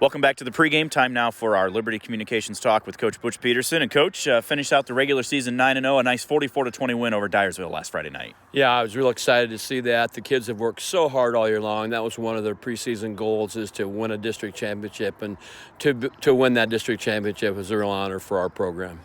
Welcome back to the pregame. Time now for our Liberty Communications talk with Coach Butch Pedersen. And Coach, finished out the regular season 9-0, a nice 44-20 win over Dyersville last Friday night. Yeah, I was real excited to see that. The kids have worked so hard all year long. That was one of their preseason goals, is to win a district championship. And to win that district championship was a real honor for our program.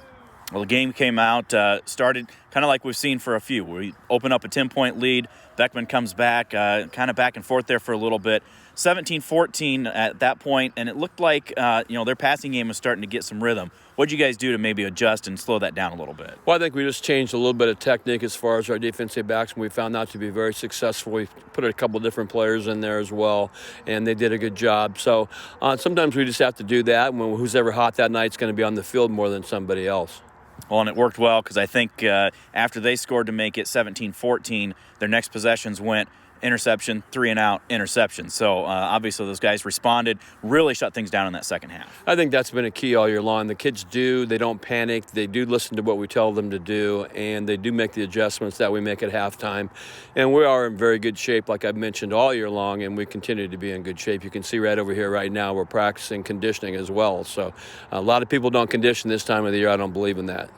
Well, the game came out, started kind of like we've seen for a few. We open up a 10-point lead. Beckman comes back, kind of back and forth there for a little bit. 17-14 at that point, and it looked like their passing game was starting to get some rhythm. What did you guys do to maybe adjust and slow that down a little bit? Well, I think we just changed a little bit of technique as far as our defensive backs, and we found that to be very successful. We put a couple different players in there as well, and they did a good job. So sometimes we just have to do that. When who's ever hot that night is going to be on the field more than somebody else. Well, and it worked well because I think after they scored to make it 17-14, their next possessions went interception, 3-and-out, interception. So obviously those guys responded, really shut things down in that second half. I think that's been a key all year long. The kids they don't panic. They do listen to what we tell them to do, and they do make the adjustments that we make at halftime. And we are in very good shape, like I've mentioned, all year long, and we continue to be in good shape. You can see right over here right now we're practicing conditioning as well. So a lot of people don't condition this time of the year. I don't believe in that.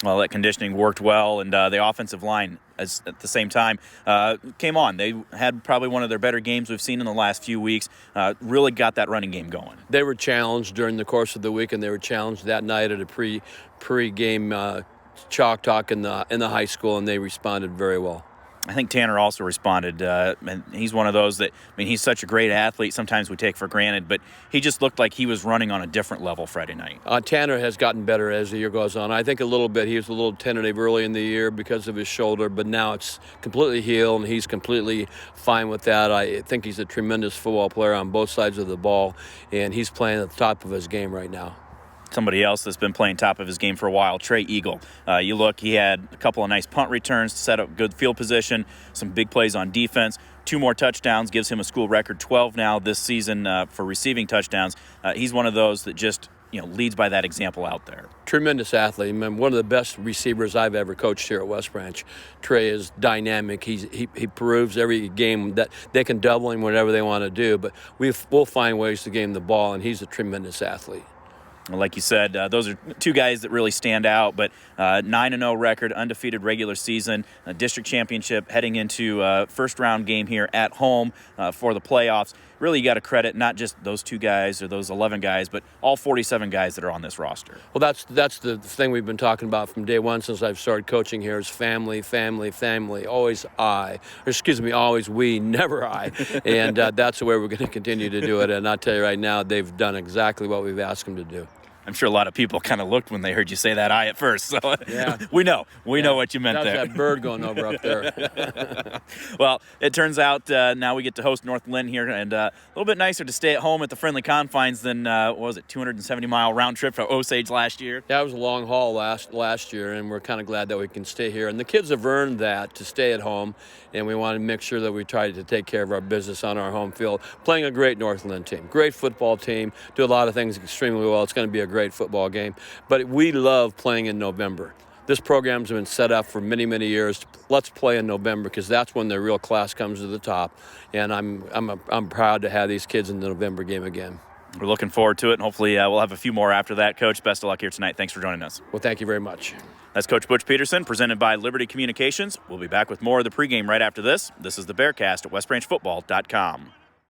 Well, that conditioning worked well, and the offensive line, at the same time, came on. They had probably one of their better games we've seen in the last few weeks. Really got that running game going. They were challenged during the course of the week, and they were challenged that night at a pre-game chalk talk in the high school, and they responded very well. I think Tanner also responded, and he's one of those that, he's such a great athlete, sometimes we take for granted, but he just looked like he was running on a different level Friday night. Tanner has gotten better as the year goes on. I think a little bit. He was a little tentative early in the year because of his shoulder, but now it's completely healed, and he's completely fine with that. I think he's a tremendous football player on both sides of the ball, and he's playing at the top of his game right now. Somebody else that's been playing top of his game for a while, Trey Eagle. You look, he had a couple of nice punt returns to set up good field position, some big plays on defense, 2 more touchdowns, gives him a school record 12 now this season for receiving touchdowns. He's one of those that just leads by that example out there. Tremendous athlete. One of the best receivers I've ever coached here at West Branch. Trey is dynamic. He proves every game that they can double him whatever they want to do, but we'll find ways to game the ball, and he's a tremendous athlete. Like you said, those are 2 guys that really stand out, but 9-0 record, undefeated regular season, a district championship, heading into a first-round game here at home for the playoffs. Really, you got to credit not just those 2 guys or those 11 guys, but all 47 guys that are on this roster. Well, that's the thing we've been talking about from day one since I've started coaching here is family, family, family. Always always we, never I. And that's the way we're going to continue to do it. And I'll tell you right now, they've done exactly what we've asked them to do. I'm sure a lot of people kind of looked when they heard you say that I at first. So yeah. we know what you meant That's there. that bird going over up there. Well, it turns out now we get to host North Linn here, and a little bit nicer to stay at home at the friendly confines than, 270-mile round trip from Osage last year? Yeah, it was a long haul last year, and we're kind of glad that we can stay here. And the kids have earned that to stay at home, and we want to make sure that we try to take care of our business on our home field. Playing a great North Linn team, great football team, do a lot of things extremely well. It's going to be a great football game, but we love playing in November. This program's been set up for many, many years. Let's play in November because that's when the real class comes to the top, and I'm proud to have these kids in the November game again. We're looking forward to it, and hopefully we'll have a few more after that. Coach, best of luck here tonight. Thanks for joining us. Well, thank you very much. That's Coach Butch Pedersen, presented by Liberty Communications. We'll be back with more of the pregame right after this. This is the Bearcast at westbranchfootball.com.